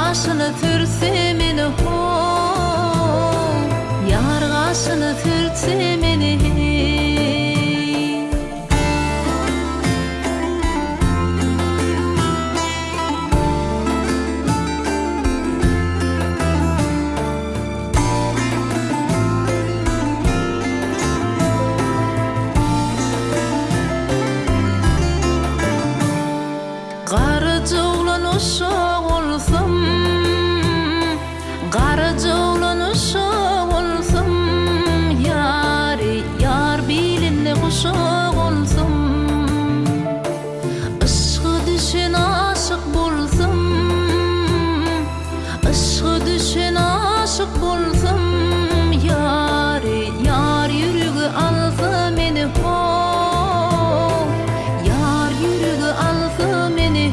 gaşını türse meni ho, yar gaşını türse meni Garıcı oğlan uşak olsam, garıcı oğlan uşak olsam, yar bilinli kuşak olsam, ışkı düşen aşık bolsam, ışkı düşen aşık bolsam, yar yürügü alsa meni ho, yar yürügü alsa meni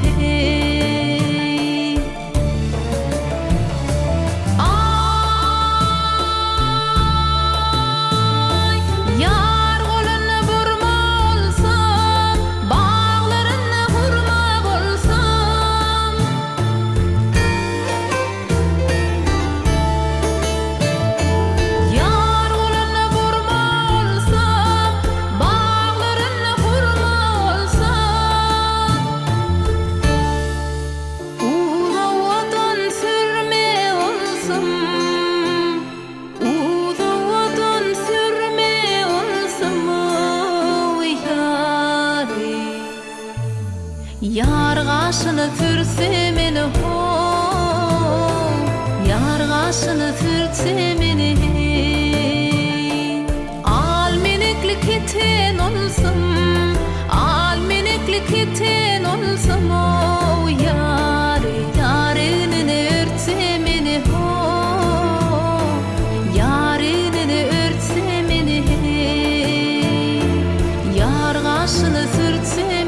yar gaşını türse meni ho, yar gaşını türse meni al menekli keten olsam, al menekli keten olsam o yarını örtse meni ho, yarını örtse meni yar gaşını türse